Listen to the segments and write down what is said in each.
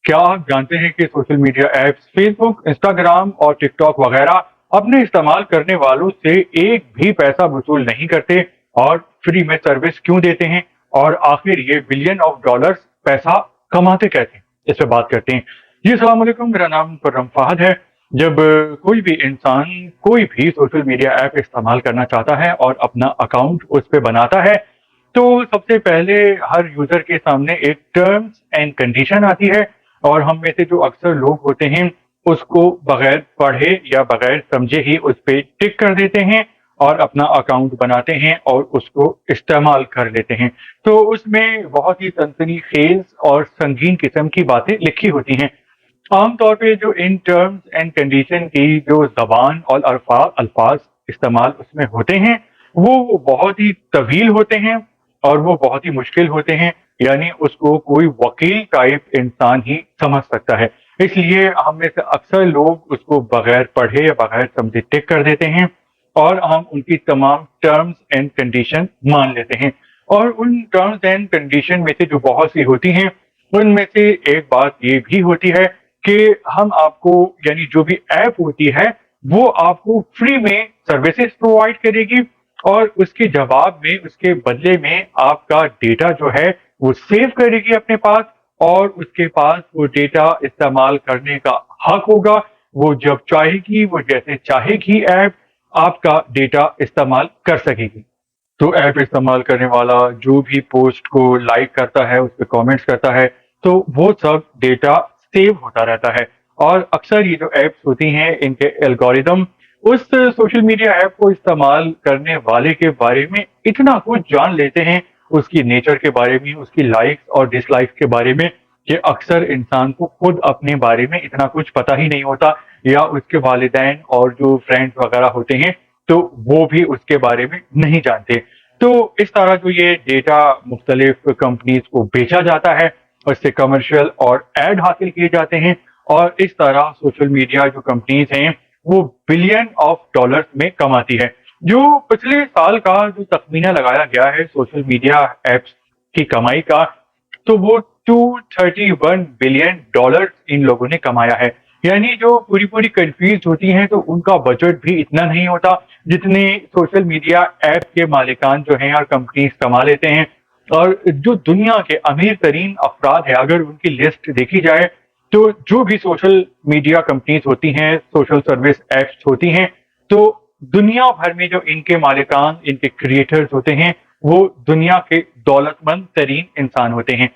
کیا آپ جانتے ہیں کہ سوشل میڈیا ایپس فیس بک، انسٹاگرام اور ٹک ٹاک وغیرہ اپنے استعمال کرنے والوں سے ایک بھی پیسہ وصول نہیں کرتے اور فری میں سروس کیوں دیتے ہیں؟ اور آخر یہ بلین آف ڈالرز پیسہ کماتے کیسے ہیں؟ اس پہ بات کرتے ہیں۔ جی السلام علیکم، میرا نام کرم فہد ہے۔ جب کوئی بھی انسان کوئی بھی سوشل میڈیا ایپ استعمال کرنا چاہتا ہے اور اپنا اکاؤنٹ اس پہ بناتا ہے تو سب سے پہلے ہر یوزر کے سامنے ایک ٹرمز اینڈ کنڈیشن آتی ہے، اور ہم میں سے جو اکثر لوگ ہوتے ہیں اس کو بغیر پڑھے یا بغیر سمجھے ہی اس پہ ٹک کر دیتے ہیں اور اپنا اکاؤنٹ بناتے ہیں اور اس کو استعمال کر لیتے ہیں۔ تو اس میں بہت ہی سنسنی خیز اور سنگین قسم کی باتیں لکھی ہوتی ہیں۔ عام طور پہ جو ان ٹرمز اینڈ کنڈیشن کی جو زبان اور الفاظ استعمال اس میں ہوتے ہیں وہ بہت ہی طویل ہوتے ہیں اور وہ بہت ہی مشکل ہوتے ہیں، یعنی اس کو کوئی وکیل ٹائپ انسان ہی سمجھ سکتا ہے۔ اس لیے ہم میں سے اکثر لوگ اس کو بغیر پڑھے یا بغیر سمجھے ٹک کر دیتے ہیں اور ہم ان کی تمام ٹرمز اینڈ کنڈیشن مان لیتے ہیں۔ اور ان ٹرمز اینڈ کنڈیشن میں سے جو بہت سی ہوتی ہیں ان میں سے ایک بات یہ بھی ہوتی ہے کہ ہم آپ کو، یعنی جو بھی ایپ ہوتی ہے وہ آپ کو فری میں سروسز پرووائڈ کرے گی اور اس کے جواب میں، اس کے بدلے میں آپ کا ڈیٹا جو ہے وہ سیو کرے گی اپنے پاس، اور اس کے پاس وہ ڈیٹا استعمال کرنے کا حق ہوگا۔ وہ جب چاہے گی، وہ جیسے چاہے گی ایپ آپ کا ڈیٹا استعمال کر سکے گی۔ تو ایپ استعمال کرنے والا جو بھی پوسٹ کو لائک کرتا ہے، اس پہ کامنٹس کرتا ہے، تو وہ سب ڈیٹا سیو ہوتا رہتا ہے۔ اور اکثر یہ جو ایپس ہوتی ہیں ان کے الگوریدم اس سوشل میڈیا ایپ کو استعمال کرنے والے کے بارے میں اتنا کچھ جان لیتے ہیں، اس کی نیچر کے بارے میں، اس کی لائکس اور ڈس لائکس کے بارے میں، کہ اکثر انسان کو خود اپنے بارے میں اتنا کچھ پتہ ہی نہیں ہوتا، یا اس کے والدین اور جو فرینڈز وغیرہ ہوتے ہیں تو وہ بھی اس کے بارے میں نہیں جانتے۔ تو اس طرح جو یہ ڈیٹا مختلف کمپنیز کو بیچا جاتا ہے، اس سے کمرشل اور ایڈ حاصل کیے جاتے ہیں، اور اس طرح سوشل میڈیا جو کمپنیز ہیں وہ بلین آف ڈالرز میں کماتی ہے۔ جو پچھلے سال کا جو تخمینہ لگایا گیا ہے سوشل میڈیا ایپس کی کمائی کا، تو وہ 231 بلین ڈالرز ان لوگوں نے کمایا ہے۔ یعنی جو پوری کنفیوز ہوتی ہیں تو ان کا بجٹ بھی اتنا نہیں ہوتا جتنے سوشل میڈیا ایپ کے مالکان جو ہیں اور کمپنیز کما لیتے ہیں۔ اور جو دنیا کے امیر ترین افراد ہیں، اگر ان کی لسٹ دیکھی جائے تو جو بھی سوشل میڈیا کمپنیز ہوتی ہیں، سوشل سروس ایپس ہوتی ہیں، تو دنیا بھر میں جو ان کے مالکان، ان کے کریٹرز ہوتے ہیں، وہ دنیا کے دولت مند ترین انسان ہوتے ہیں۔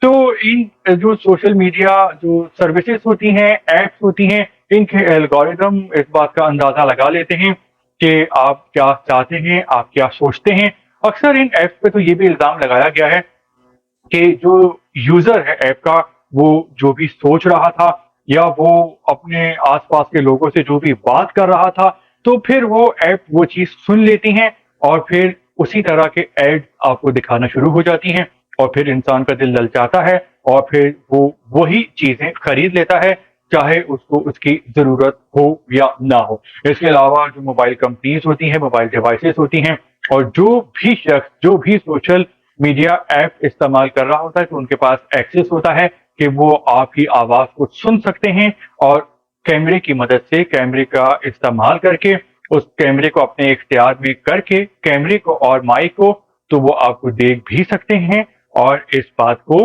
تو ان جو سوشل میڈیا جو سروسز ہوتی ہیں، ایپس ہوتی ہیں، ان کے الگوریدم اس بات کا اندازہ لگا لیتے ہیں کہ آپ کیا چاہتے ہیں، آپ کیا سوچتے ہیں۔ اکثر ان ایپس پہ تو یہ بھی الزام لگایا گیا ہے کہ جو یوزر ہے ایپ کا، وہ جو بھی سوچ رہا تھا یا وہ اپنے آس پاس کے لوگوں سے جو بھی بات کر رہا تھا، تو پھر وہ ایپ وہ چیز سن لیتی ہیں اور پھر اسی طرح کے ایڈ آپ کو دکھانا شروع ہو جاتی ہیں، اور پھر انسان کا دل للچاتا ہے اور پھر وہ وہی چیزیں خرید لیتا ہے، چاہے اس کو اس کی ضرورت ہو یا نہ ہو۔ اس کے علاوہ جو موبائل کمپنیز ہوتی ہیں، موبائل ڈیوائسز ہوتی ہیں، اور جو بھی شخص جو بھی سوشل میڈیا ایپ استعمال کر رہا ہوتا ہے تو ان کے پاس ایکسس ہوتا ہے کہ وہ آپ کی آواز کو سن سکتے ہیں، اور کیمرے کی مدد سے، کیمرے کا استعمال کر کے، اس کیمرے کو اپنے اختیار میں کر کے، کیمرے کو اور مائک کو، تو وہ آپ کو دیکھ بھی سکتے ہیں اور اس بات کو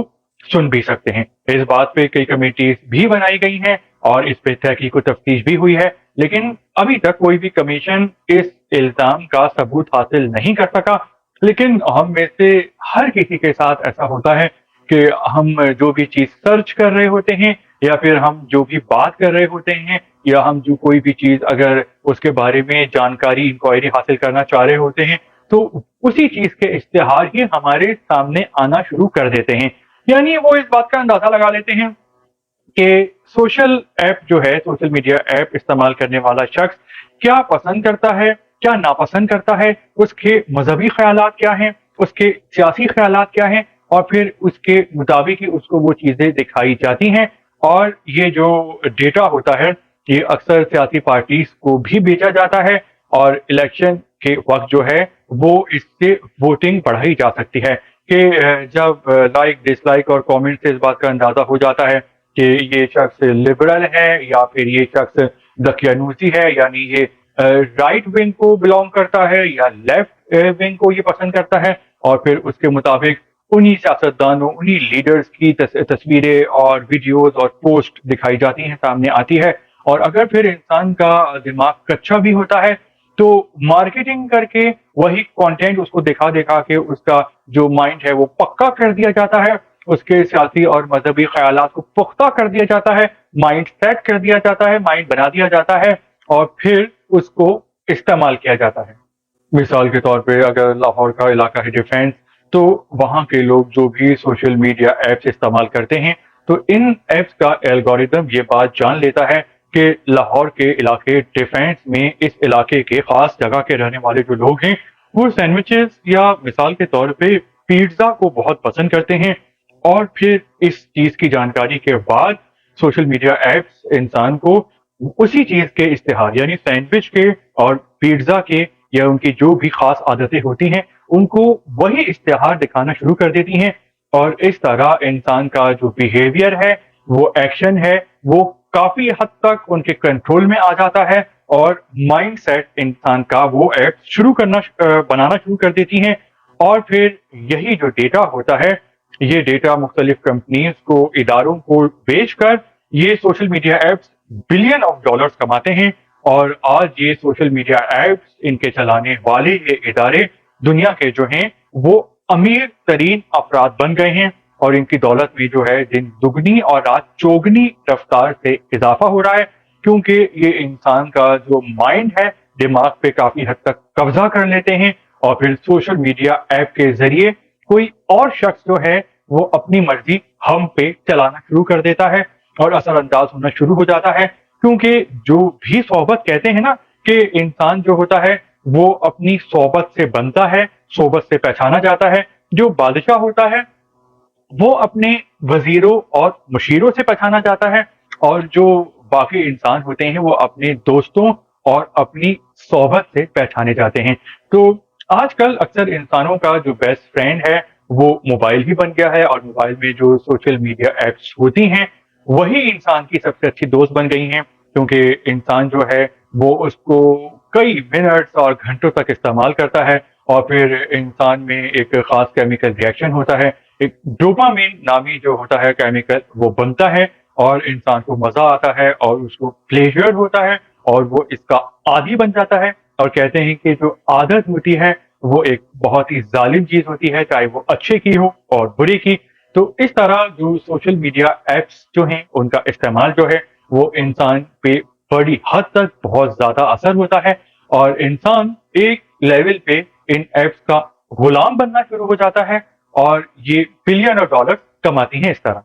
سن بھی سکتے ہیں۔ اس بات پہ کئی کمیٹیز بھی بنائی گئی ہیں اور اس پہ تحقیق و تفتیش بھی ہوئی ہے، لیکن ابھی تک کوئی بھی کمیشن اس الزام کا ثبوت حاصل نہیں کر سکا۔ لیکن ہم میں سے ہر کسی کے ساتھ ایسا ہوتا ہے کہ ہم جو بھی چیز سرچ کر رہے ہوتے ہیں، یا پھر ہم جو بھی بات کر رہے ہوتے ہیں، یا ہم جو کوئی بھی چیز اگر اس کے بارے میں جانکاری، انکوائری حاصل کرنا چاہ رہے ہوتے ہیں، تو اسی چیز کے اشتہار ہی ہمارے سامنے آنا شروع کر دیتے ہیں۔ یعنی وہ اس بات کا اندازہ لگا لیتے ہیں کہ سوشل ایپ جو ہے، سوشل میڈیا ایپ استعمال کرنے والا شخص کیا پسند کرتا ہے، کیا ناپسند کرتا ہے، اس کے مذہبی خیالات کیا ہیں، اس کے سیاسی خیالات کیا ہیں، اور پھر اس کے مطابق ہی اس کو وہ چیزیں دکھائی جاتی ہیں۔ اور یہ جو ڈیٹا ہوتا ہے یہ اکثر سیاسی پارٹیز کو بھی بیچا جاتا ہے، اور الیکشن کے وقت جو ہے وہ اس سے ووٹنگ بڑھائی جا سکتی ہے کہ جب لائک، ڈس لائک اور کامنٹ سے اس بات کا اندازہ ہو جاتا ہے کہ یہ شخص لبرل ہے یا پھر یہ شخص دقیانوسی ہے، یعنی یہ رائٹ ونگ کو بلانگ کرتا ہے یا لیفٹ ونگ کو یہ پسند کرتا ہے، اور پھر اس کے مطابق انہی سیاستدانوں، انہی لیڈرز کی تصویریں اور ویڈیوز اور پوسٹ دکھائی جاتی ہیں، سامنے آتی ہے۔ اور اگر پھر انسان کا دماغ کچا بھی ہوتا ہے تو مارکیٹنگ کر کے وہی کانٹینٹ اس کو دکھا دکھا کے اس کا جو مائنڈ ہے وہ پکا کر دیا جاتا ہے، اس کے سیاسی اور مذہبی خیالات کو پختہ کر دیا جاتا ہے، مائنڈ سیٹ کر دیا جاتا ہے، مائنڈ بنا دیا جاتا ہے، اور پھر اس کو استعمال کیا جاتا ہے۔ مثال کے طور پہ اگر لاہور کا علاقہ ہے ڈیفینس، تو وہاں کے لوگ جو بھی سوشل میڈیا ایپس استعمال کرتے ہیں تو ان ایپس کا الگوریدم یہ بات جان لیتا ہے کہ لاہور کے علاقے ڈیفینس میں اس علاقے کے خاص جگہ کے رہنے والے جو لوگ ہیں وہ سینڈوچز یا مثال کے طور پہ پیزا کو بہت پسند کرتے ہیں، اور پھر اس چیز کی جانکاری کے بعد سوشل میڈیا ایپس انسان کو اسی چیز کے اشتہار یعنی سینڈوچ کے اور پیزا کے یا ان کی جو بھی خاص عادتیں ہوتی ہیں ان کو وہی اشتہار دکھانا شروع کر دیتی ہیں، اور اس طرح انسان کا جو بیہیویئر ہے، وہ ایکشن ہے، وہ کافی حد تک ان کے کنٹرول میں آ جاتا ہے، اور مائنڈ سیٹ انسان کا وہ ایپ بنانا شروع کر دیتی ہیں۔ اور پھر یہی جو ڈیٹا ہوتا ہے، یہ ڈیٹا مختلف کمپنیز کو، اداروں کو بیچ کر یہ social media apps billion of dollars کماتے ہیں، اور آج یہ سوشل میڈیا ایپس، ان کے چلانے والے یہ ادارے دنیا کے جو ہیں وہ امیر ترین افراد بن گئے ہیں، اور ان کی دولت میں جو ہے دن دگنی اور رات چوگنی رفتار سے اضافہ ہو رہا ہے، کیونکہ یہ انسان کا جو مائنڈ ہے، دماغ پہ کافی حد تک قبضہ کر لیتے ہیں، اور پھر سوشل میڈیا ایپ کے ذریعے کوئی اور شخص جو ہے وہ اپنی مرضی ہم پہ چلانا شروع کر دیتا ہے اور اثر انداز ہونا شروع ہو جاتا ہے، کیونکہ جو بھی صحبت کہتے ہیں نا کہ انسان جو ہوتا ہے وہ اپنی صحبت سے بنتا ہے، صحبت سے پہچانا جاتا ہے۔ جو بادشاہ ہوتا ہے وہ اپنے وزیروں اور مشیروں سے پہچانا جاتا ہے، اور جو باقی انسان ہوتے ہیں وہ اپنے دوستوں اور اپنی صحبت سے پہچانے جاتے ہیں۔ تو آج کل اکثر انسانوں کا جو بیسٹ فرینڈ ہے وہ موبائل ہی بن گیا ہے، اور موبائل میں جو سوشل میڈیا ایپس ہوتی ہیں وہی انسان کی سب سے اچھی دوست بن گئی ہیں، کیونکہ انسان جو ہے وہ اس کو کئی منٹس اور گھنٹوں تک استعمال کرتا ہے، اور پھر انسان میں ایک خاص کیمیکل ریئیکشن ہوتا ہے، ایک ڈوپامین نامی جو ہوتا ہے کیمیکل وہ بنتا ہے، اور انسان کو مزہ آتا ہے اور اس کو پلیزر ہوتا ہے، اور وہ اس کا عادی بن جاتا ہے۔ اور کہتے ہیں کہ جو عادت ہوتی ہے وہ ایک بہت ہی ظالم چیز ہوتی ہے، چاہے وہ اچھے کی ہو اور برے کی۔ تو اس طرح جو سوشل میڈیا ایپس جو ہیں ان کا استعمال جو ہے وہ انسان پہ بڑی حد تک بہت زیادہ اثر ہوتا ہے، اور انسان ایک لیول پہ ان ایپس کا غلام بننا شروع ہو جاتا ہے، اور یہ بلین ڈالر کماتی ہیں اس طرح۔